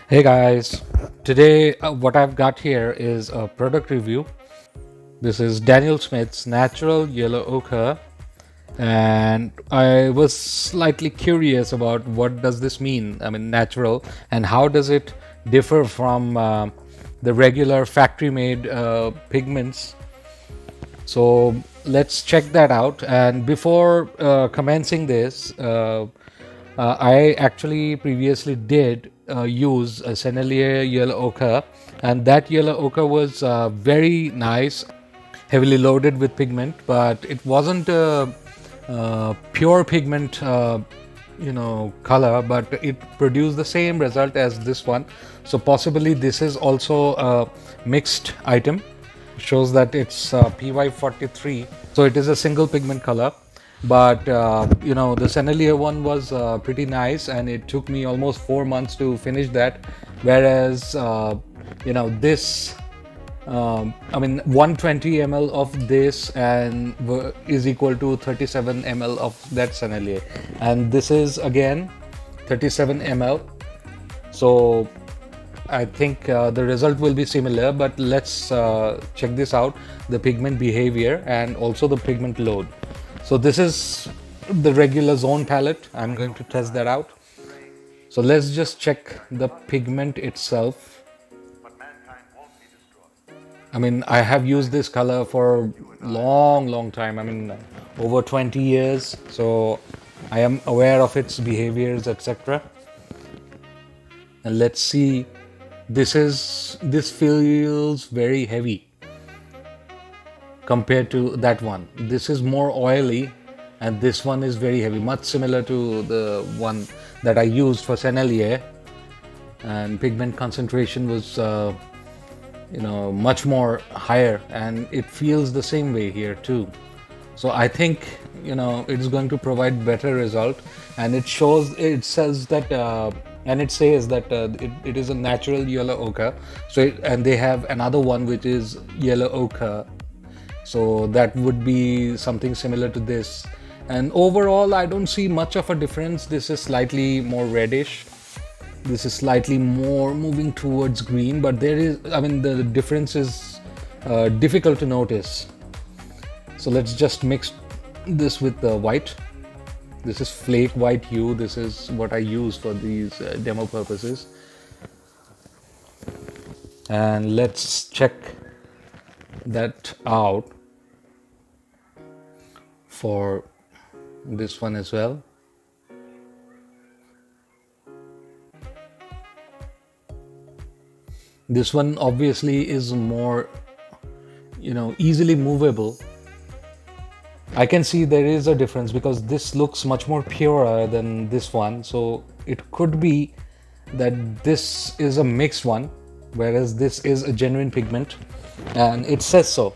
Hey guys, today what I've got here is a product review. This is Daniel Smith's Natural Yellow Ochre, and I was slightly curious about what does this mean. I mean, natural, and how does it differ from the regular factory-made pigments. So let's check that out. And before commencing this, I actually previously did use a Sennelier yellow ochre, and that yellow ochre was very nice, heavily loaded with pigment, but it wasn't a, pure pigment, color, but it produced the same result as this one. So possibly this is also a mixed item. Shows that it's PY43, so it is a single pigment color. But the Sennelier one was pretty nice, and it took me almost 4 months to finish that. Whereas this, 120 ml of this and is equal to 37 ml of that Sennelier, and this is again 37 ml. So I think the result will be similar, but let's check this out, the pigment behavior and also the pigment load. So this is the regular zone palette. I'm going to test that out. So let's just check the pigment itself. I mean, I have used this color for long time. I mean, over 20 years. So I am aware of its behaviors, etc. And let's see. This feels very heavy compared to that one. This is more oily, and this one is very heavy, much similar to the one that I used for Sennelier, and pigment concentration was much more higher, and it feels the same way here too. So I think it's going to provide better result, and it says that and it says that it is a natural yellow ochre. So and they have another one which is yellow ochre, so that would be something similar to this. And overall I don't see much of a difference. This is slightly more reddish, this is slightly more moving towards green, but there is, I mean, the difference is difficult to notice. So let's just mix this with the white. This is flake white hue. This is what I use for these demo purposes. And let's check that out for this one as well. This one obviously is more, easily movable. I can see there is a difference because this looks much more purer than this one. So it could be that this is a mixed one, whereas this is a genuine pigment, and it says so.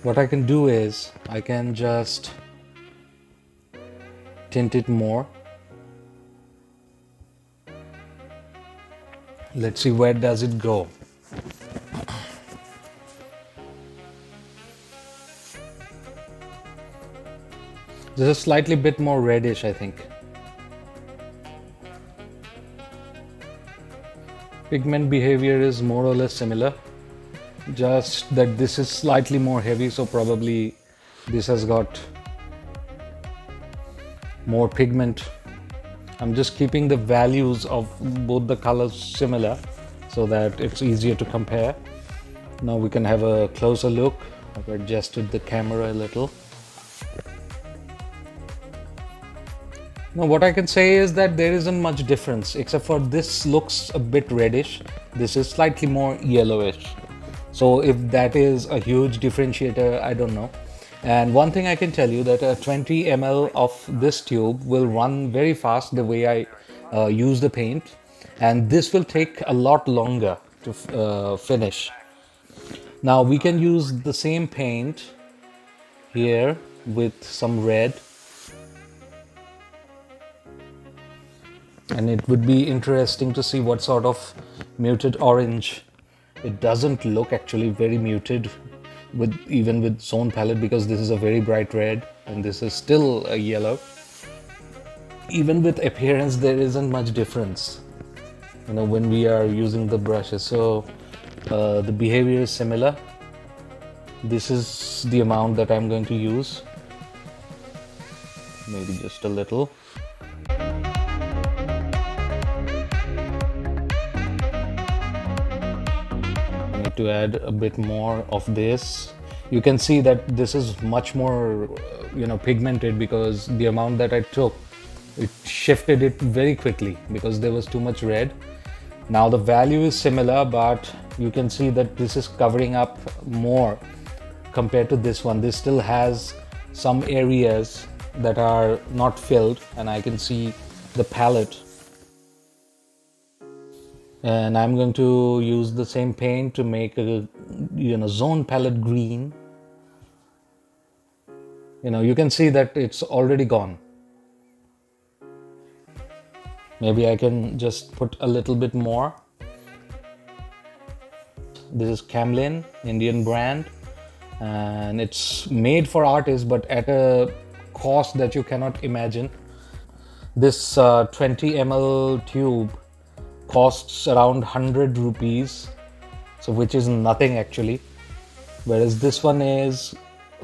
What I can do is I can just tint it more. Let's see, where does it go? This is slightly bit more reddish, I think. Pigment behavior is more or less similar, just that this is slightly more heavy, so probably this has got more pigment. I'm just keeping the values of both the colors similar so that it's easier to compare. Now we can have a closer look. I've adjusted the camera a little. Now what I can say is that there isn't much difference, except for this looks a bit reddish. This is slightly more yellowish. So if that is a huge differentiator, I don't know. And one thing I can tell you, that a 20 ml of this tube will run very fast the way I use the paint, and this will take a lot longer to finish. Now we can use the same paint here with some red, and it would be interesting to see what sort of muted orange. It doesn't look actually very muted even with zone palette, because this is a very bright red and this is still a yellow. Even with appearance there isn't much difference. when we are using the brushes. So the behavior is similar. This is the amount that I'm going to use, maybe just a little. I need to add a bit more of this. You can see that this is much more pigmented, because the amount that I took, it shifted it very quickly because there was too much red. Now the value is similar, but you can see that this is covering up more compared to this one. This still has some areas that are not filled, and I can see the palette. And I'm going to use the same paint to make a zone palette green. You can see that it's already gone. Maybe I can just put a little bit more. This is Camlin, Indian brand, and it's made for artists, but at a cost that you cannot imagine. This 20 ml tube costs around 100 rupees, so which is nothing actually, whereas this one is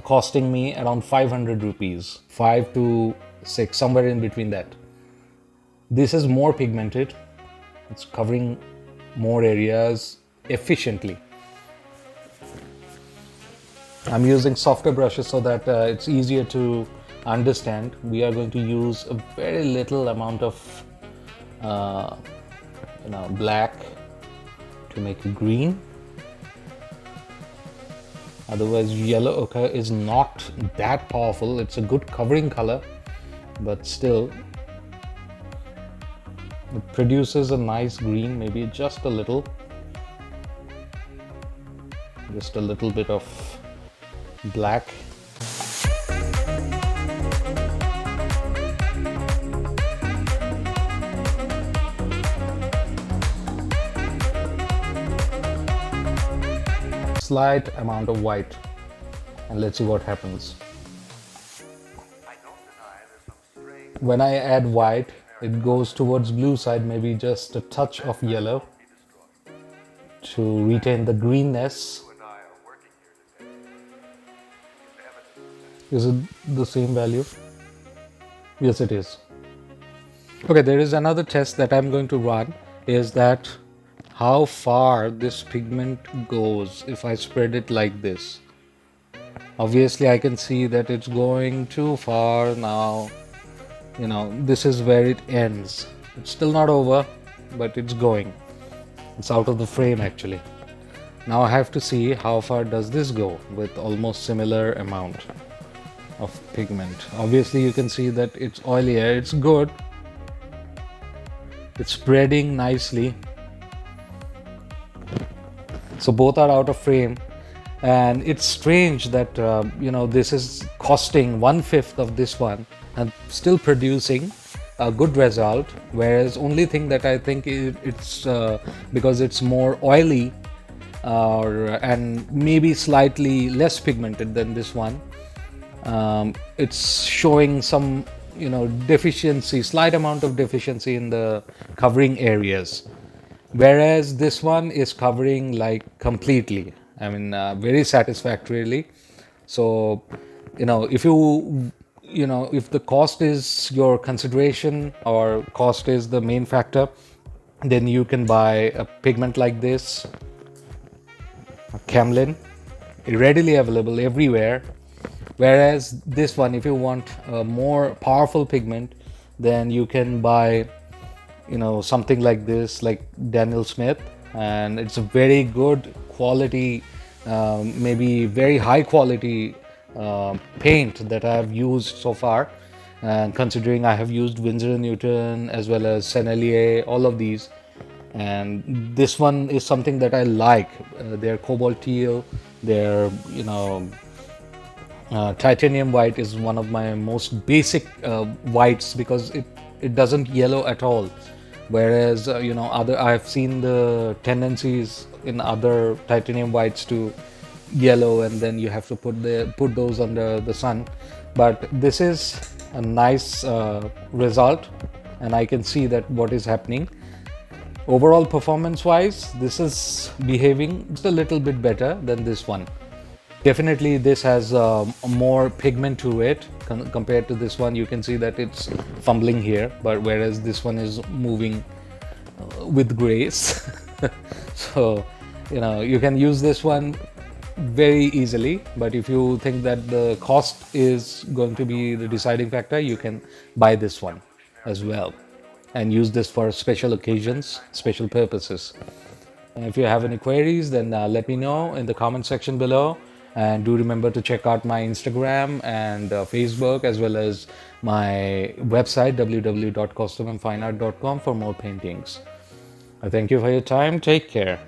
costing me around 500 rupees, 5 to 6, somewhere in between that. This is more pigmented, it's covering more areas efficiently. I'm using softer brushes so that it's easier to understand. We are going to use a very little amount of black to make it green. Otherwise, yellow ochre is not that powerful. It's a good covering color, but still it produces a nice green. Maybe just a little bit of black. Slight amount of white, and let's see what happens. When I add white, it goes towards blue side, maybe just a touch of yellow to retain the greenness. Is it the same value? Yes, it is. Okay, there is another test that I'm going to run, is that how far this pigment goes if I spread it like this. Obviously I can see that it's going too far now. This is where it ends. It's still not over, but it's going. It's out of the frame actually. Now I have to see how far does this go with almost similar amount of pigment. Obviously you can see that it's oilier. It's good. It's spreading nicely. So both are out of frame, and it's strange that this is costing 1/5 of this one and still producing a good result, whereas only thing that I think it's because it's more oily and maybe slightly less pigmented than this one, it's showing some deficiency, slight amount of deficiency in the covering areas. Whereas this one is covering like completely, very satisfactorily. So if if the cost is your consideration, or cost is the main factor, then you can buy a pigment like this, a Camlin, readily available everywhere. Whereas this one, if you want a more powerful pigment, then you can buy something like this, like Daniel Smith, and it's a very good quality, maybe very high quality paint that I have used so far. And considering I have used Winsor & Newton as well as Sennelier, all of these, and this one is something that I like. Their cobalt teal, their titanium white is one of my most basic whites, because it doesn't yellow at all. Whereas I've seen the tendencies in other titanium whites to yellow, and then you have to put those under the sun. But this is a nice result, and I can see that what is happening. Overall performance wise, this is behaving just a little bit better than this one. Definitely this has more pigment to it compared to this one. You can see that it's fumbling here, but whereas this one is moving with grace. So you can use this one very easily, but if you think that the cost is going to be the deciding factor, you can buy this one as well and use this for special occasions, special purposes. And if you have any queries, then let me know in the comment section below. And do remember to check out my Instagram and Facebook, as well as my website www.kaustavandfineart.com for more paintings. I thank you for your time. Take care.